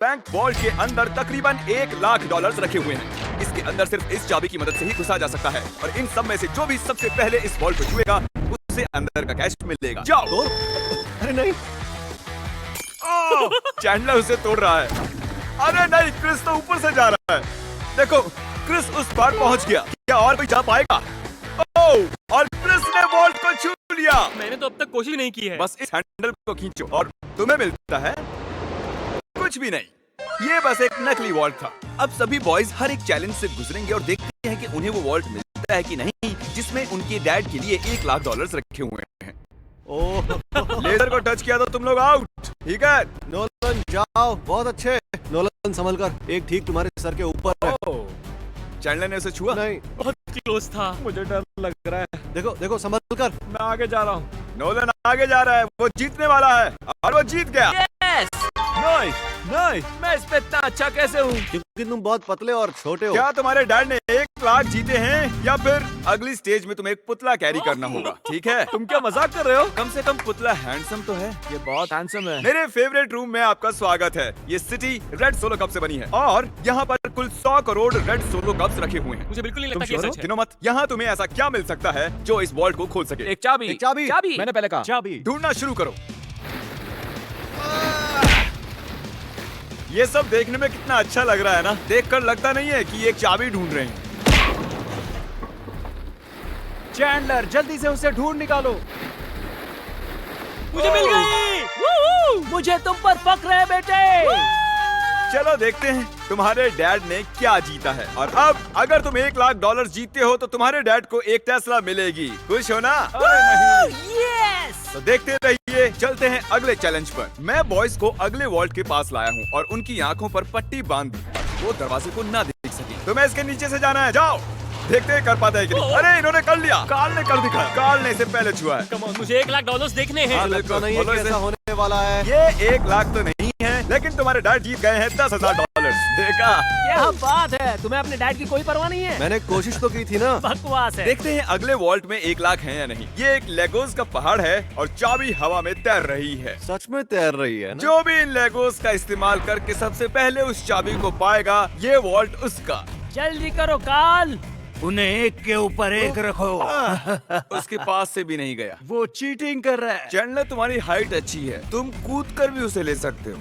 Bank vault के अंदर तकरीबन $1,00,000 रखे हुए हैं। इसके अंदर सिर्फ इस चाबी की मदद से ही घुसा जा सकता है और इन सब में से जो भी सबसे पहले इस वॉल्ट को छुएगा उसे अंदर का कैश मिलेगा। जाओ। अरे नहीं, चैंडलर उसे तोड़ रहा है। अरे नहीं, क्रिस तो ऊपर से जा रहा है। देखो, क्रिस उस पार पहुंच गया। क्या और कोई जा पाएगा? ओह, और क्रिस ने वॉल्ट को छू लिया। मैंने तो अब तक कोशिश नहीं की है। बस इस हैंडल को खींचो और तुम्हें मिलता है कुछ भी नहीं। ये बस एक नकली वॉल्ट था। अब सभी बॉयज हर एक चैलेंज से गुजरेंगे और देखते हैं कि उन्हें वो वॉल्ट मिलता है कि नहीं, जिसमें उनके डैड के लिए $1,00,000 रखे हुए हैं। ओह, लेजर को टच किया तो तुम लोग आउट। ठीक है, नोलन जाओ, बहुत अच्छे। नोलन संभल कर, एक ठीक तुम्हारे सर के ऊपर है। चैंडलर ने उसे छुआ। नहीं, बहुत क्लोज था। मुझे डर लग रहा है। देखो देखो, संभल कर। मैं आगे जा रहा हूँ। नोलन आगे जा रहा है, वो जीतने वाला है और वो जीत गया। नहीं नहीं, मैं इस पे इतना अच्छा कैसे हूँ? क्योंकि तुम बहुत पतले और छोटे हो। क्या तुम्हारे डैड ने $1,00,000 जीते हैं या फिर अगली स्टेज में तुम्हें एक पुतला कैरी करना होगा? ठीक है, तुम क्या मजाक कर रहे हो? कम से कम पुतला हैंडसम तो है। ये बहुत हैंडसम है। मेरे फेवरेट रूम में आपका स्वागत है। ये सिटी रेड सोलो कप से बनी है और यहाँ पर कुल 100 करोड़ रेड सोलो कप्स रखे हुए हैं। मुझे बिल्कुल नहीं लगता कि तुम ये sure सच हो? है। गिनो मत। यहाँ तुम्हें ऐसा क्या मिल सकता है जो इस वॉल्ट को खोल सके? एक चाबी। एक चाबी। चाबी। मैंने पहले कहा चाबी। ढूंढना शुरू करो। ये सब देखने में कितना अच्छा लग रहा है ना? देखकर लगता नहीं है कि एक चाबी ढूंढ रहे हैं। चैंडलर, जल्दी से उसे ढूंढ निकालो। मुझे मिल गई। मुझे तुम पर फक्र है बेटे। चलो देखते हैं तुम्हारे डैड ने क्या जीता है। और अब अगर तुम $1,00,000 जीतते हो तो तुम्हारे डैड को एक टेस्ला मिलेगी। खुश हो ना? तो देखते रहिए। चलते हैं अगले चैलेंज पर। मैं बॉयज को अगले वॉल्ट के पास लाया हूँ और उनकी आंखों पर पट्टी बांध दी, वो दरवाजे को ना देख सके। तुम्हें इसके नीचे से जाना है। जाओ, देखते हैं कर पाते हैं कि नहीं। अरे इन्होंने कर लिया। कार्ल ने कर दिखाया। कार्ल ने इसे पहले छुआ है। Come on, मुझे $1,00,000 देखने हैं। लगता नहीं है बोलो कि इसे। ऐसा होने वाला है। ये 1,00,000 तो नहीं है, लेकिन तुम्हारे डैड जीत गए हैं $10,000। देखा? क्या बात है, तुम्हें अपने डैड की कोई परवाह नहीं है। मैंने कोशिश तो की थी ना। बकवास है। देखते हैं अगले वॉल्ट में 1,00,000 है या नहीं। ये एक लेगोस का पहाड़ है और चाबी हवा में तैर रही है। सच में तैर रही है ना? जो भी इन लेगोस का इस्तेमाल करके सबसे पहले उस चाबी को पाएगा, ये वॉल्ट उसका। जल्दी करो कार्ल। उन्हें एक के ऊपर एक रखो। उसके पास से भी नहीं गया। वो चीटिंग कर रहा है। चैंडलर, तुम्हारी हाइट अच्छी है, तुम कूद कर भी उसे ले सकते हो।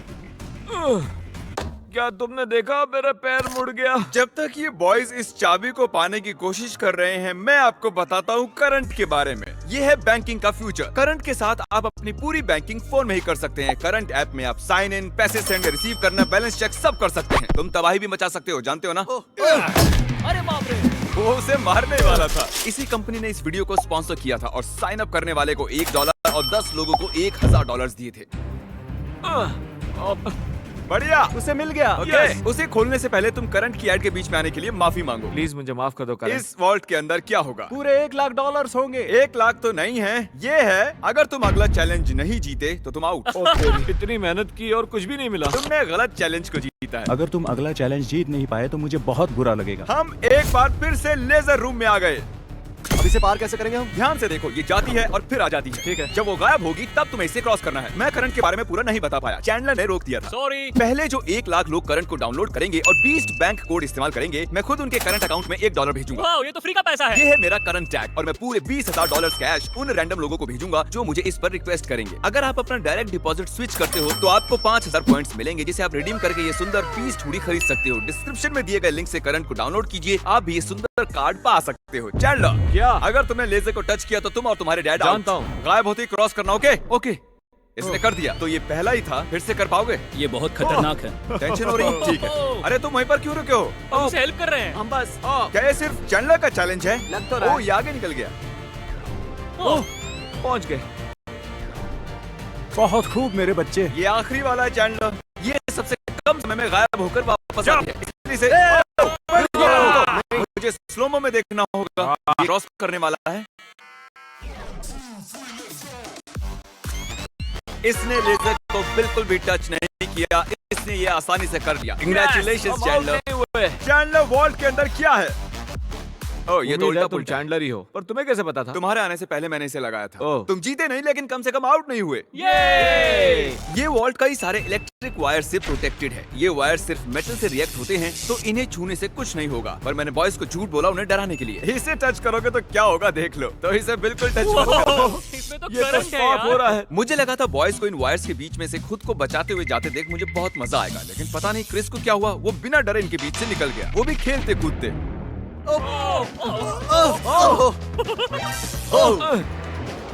क्या तुमने देखा, मेरा पैर मुड़ गया। जब तक ये बॉयज इस चाबी को पाने की कोशिश कर रहे हैं, मैं आपको बताता हूँ करंट के बारे में। ये है बैंकिंग का फ्यूचर। करंट के साथ आप अपनी पूरी बैंकिंग फोन में ही कर सकते हैं। करंट ऐप में आप साइन इन, पैसे सेंड, रिसीव करना, बैलेंस चेक सब कर सकते हैं। तुम तबाही भी मचा सकते हो, जानते हो ना? अरे बाप रे। वो उसे मारने वाला था। इसी कंपनी ने इस वीडियो को स्पॉन्सर किया था और साइन अप करने वाले को $1 और 10 लोगों को $1,000 दिए थे। बढ़िया, उसे मिल गया। Yes! उसे खोलने से पहले तुम करंट की ऐड के बीच में आने के लिए माफी मांगो। प्लीज मुझे माफ कर दो करंट। इस वॉल्ट के अंदर क्या होगा? पूरे $1,00,000 होंगे। 1,00,000 तो नहीं है, ये है अगर तुम अगला चैलेंज नहीं जीते तो तुम आउट। इतनी मेहनत की और कुछ भी नहीं मिला। तुमने गलत चैलेंज को जीता है। अगर तुम अगला चैलेंज जीत नहीं पाए तो मुझे बहुत बुरा लगेगा। हम एक बार फिर से लेजर रूम में आ गए। अब इसे पार कैसे करेंगे हम? ध्यान से देखो, ये जाती है और फिर आ जाती है। ठीक है। जब वो गायब होगी तब तुम्हें इसे क्रॉस करना है। मैं करंट के बारे में पूरा नहीं बता पाया, चैंडलर ने रोक दिया था। सॉरी। पहले जो 1,00,000 लोग करंट को डाउनलोड करेंगे और बीस्ट बैंक कोड इस्तेमाल करेंगे, मैं खुद उनके करंट अकाउंट में $1 भेजूंगा। वाह, ये तो फ्री का पैसा है। ये है मेरा करंट टैग और मैं पूरे $20,000 कैश उन रैंडम लोगों को भेजूंगा जो मुझे इस पर रिक्वेस्ट करेंगे। अगर आप अपना डायरेक्ट डिपॉजिट स्विच करते हो तो आपको 5,000 पॉइंट्स मिलेंगे, जिसे आप रिडीम करके ये सुंदर बीस्ट हुडी खरीद सकते हो। डिस्क्रिप्शन में दिए गए लिंक से करंट को डाउनलोड कीजिए, आप भी ये सुंदर कार्ड पा सकते हो। चैंडलर, क्या? अगर तुमने लेजर को टच किया तो तुम और तुम्हारे डैड जानता out। हूँ। गायब होते ही क्रॉस करना। ओके ओके, इसने कर दिया। तो ये पहला ही था, फिर से कर पाओगे? ये बहुत खतरनाक है। टेंशन हो रही है? ठीक है। अरे तुम वहीं पर क्यों रुके हो? हम उसे हेल्प कर रहे हैं। हम बस क्या ये सिर्फ चैंडलर का चैलेंज है? लग तो रहा है। ओ, ये आगे निकल गया। पहुंच गए। बहुत खूब मेरे बच्चे। ये आखिरी वाला है चैंडलर। ये सबसे कम समय में गायब होकर वापस आ गया। इसलिए से मुझे स्लोमो में देखना होगा। ये क्रॉस करने वाला है। इसने लेजर को बिल्कुल भी टच नहीं किया। इसने ये आसानी से कर लिया। Congratulations Chandler. चैंडलर, वॉल्ट के अंदर क्या है? ओह, ये तो उल्टा तुम पुल्टा है। चैंडलर ही हो, पर तुम्हें कैसे पता था? तुम्हारे आने से पहले मैंने इसे लगाया था। ओह। तुम जीते नहीं, लेकिन कम से कम आउट नहीं हुए। ये वॉल्ट कई सारे इलेक्ट्रिक वायर से प्रोटेक्टेड है। ये वायर सिर्फ मेटल से रिएक्ट होते हैं, तो इन्हें छूने से कुछ नहीं होगा। पर मैंने बॉयज को झूठ बोला उन्हें डराने के लिए। इसे टच करोगे तो क्या होगा देख लो। तो इसे बिल्कुल टच मत करो। इसमें तो ये तो करंट है शॉक हो यार। रहा है। मुझे लगा था बॉयज को इन वायर्स के बीच में से खुद को बचाते हुए जाते देख मुझे बहुत मजा आएगा, लेकिन पता नहीं क्रिस को क्या हुआ। वो बिना डरे इनके बीच से निकल गया, वो भी खेलते कूदते।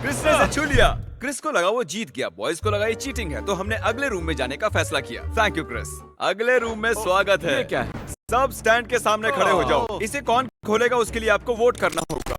क्रिस ने इसे छू लिया। क्रिस को लगा वो जीत गया, बॉयज को लगा ये चीटिंग है, तो हमने अगले रूम में जाने का फैसला किया। Thank you Chris. अगले रूम में स्वागत है। ये क्या है? सब स्टैंड के सामने खड़े हो जाओ। इसे कौन खोलेगा उसके लिए आपको वोट करना होगा,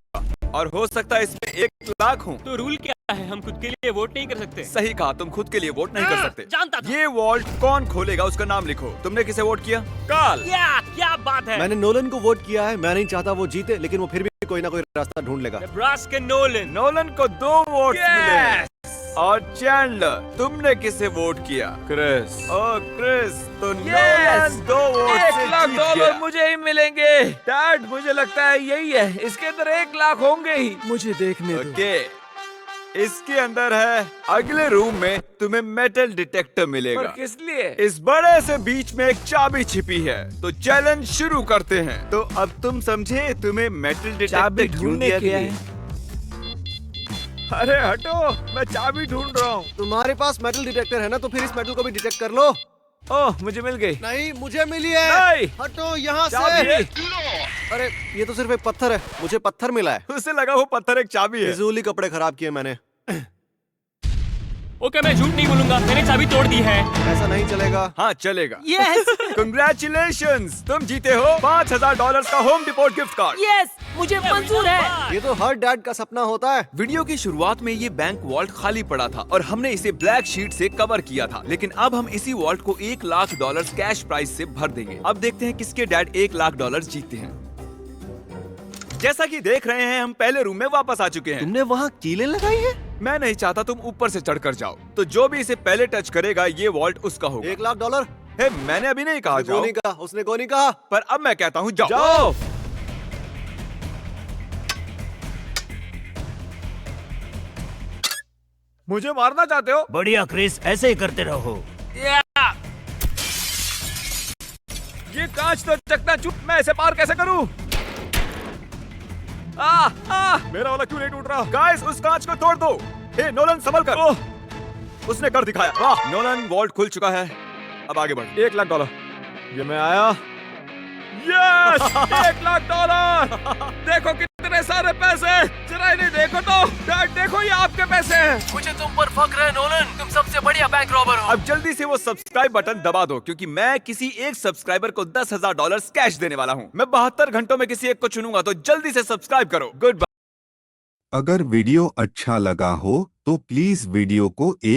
और हो सकता है इसमें 1 लाख हो। तो रूल क्या है? हम खुद के लिए वोट नहीं कर सकते? सही कहा, तुम खुद के लिए वोट नहीं कर सकते। जानता था। ये वॉल्ट कौन खोलेगा उसका नाम लिखो। तुमने किसे वोट किया? काल। क्या बात है? मैंने नोलन को वोट किया है। मैं नहीं चाहता वो जीते, लेकिन वो फिर भी कोई ना कोई रास्ता ढूंढ लेगा। Nebraska Nolan. नोलन को 2 वोट मिले। और चैंडलर, तुमने किसे वोट किया? क्रिस। ओह क्रिस, तो नोलन 2 वोट से जीत $1 गया। मुझे ही मिलेंगे। डैड, मुझे लगता है यही है, इसके अंदर 1 लाख होंगे ही। मुझे देखने दो। ओके, इसके अंदर है। अगले रूम में तुम्हें मेटल डिटेक्टर मिलेगा। पर किस लिए? इस बड़े से बीच में एक चाबी छिपी है, तो चैलेंज शुरू करते हैं। तो अब तुम समझे तुम्हें मेटल डिटेक्टर चाबी क्यों ढूंढने दिया के गया लिए? है? अरे हटो, मैं चाबी ढूंढ रहा हूँ। तुम्हारे पास मेटल डिटेक्टर है ना, तो फिर इस मेटल को भी डिटेक्ट कर लो। ओह, मुझे मिल गई। नहीं, मुझे मिली है। नहीं। हटो यहाँ चाबी। से। अरे ये तो सिर्फ एक पत्थर है, मुझे पत्थर मिला है। उसे लगा वो पत्थर एक चाबी है। फिजूल ही कपड़े खराब किए मैंने। ओके, मैं झूठ नहीं बोलूंगा, मैंने चाबी तोड़ दी है। ऐसा नहीं चलेगा। हाँ चलेगा। यस कंग्रेचुलेशंस, तुम जीते हो $5000 का home depot gift card. Yes, मुझे मंजूर है। ये तो हर डैड का सपना होता है। वीडियो की शुरुआत में ये बैंक वॉल्ट खाली पड़ा था और हमने इसे ब्लैक शीट से कवर किया था, लेकिन अब हम इसी वॉल्ट को $1 लाख कैश प्राइस से भर देंगे। अब देखते हैं किसके डैड $1 लाख जीतते हैं। जैसा कि देख रहे हैं, हम पहले रूम में वापस आ चुके हैं। तुमने वहाँ कीलें लगाई है? मैं नहीं चाहता तुम ऊपर से चढ़कर जाओ, तो जो भी इसे पहले टच करेगा ये वॉल्ट उसका होगा। $1 लाख। हे, मैंने अभी नहीं कहा जाओ, नहीं कहा, उसने को नहीं कहा। पर अब मैं कहता हूँ जाओ। जाओ। मुझे मारना चाहते हो? बढ़िया क्रिस, ऐसे ही करते रहो। ये कांच तो चकनाचूर, मैं इसे पार कैसे करूं? मेरा वाला क्यों नहीं टूट रहा? गाइस, उस कांच को तोड़ दो। हे नोलन, संभल कर। उसने कर दिखाया। वाह, नोलन, वॉल्ट खुल चुका है। अब आगे बढ़। $1 लाख। ये मैं आया। यस, $1 लाख। देखो कितने सारे पैसे। जरा इन्हें देखो तो। डैड देखो, ये आपके पैसे हैं। मुझे तुम पर फख्र है नोलन, तुम सबसे बढ़िया बैंक रॉबर हो। अब जल्दी से वो सब्सक्राइब बटन दबा दो, क्योंकि मैं किसी एक सब्सक्राइबर को $10,000 कैश देने वाला हूँ। मैं 72 घंटों में किसी एक को चुनूंगा, तो जल्दी से सब्सक्राइब करो। Good bye. अगर वीडियो अच्छा लगा हो तो प्लीज वीडियो को एक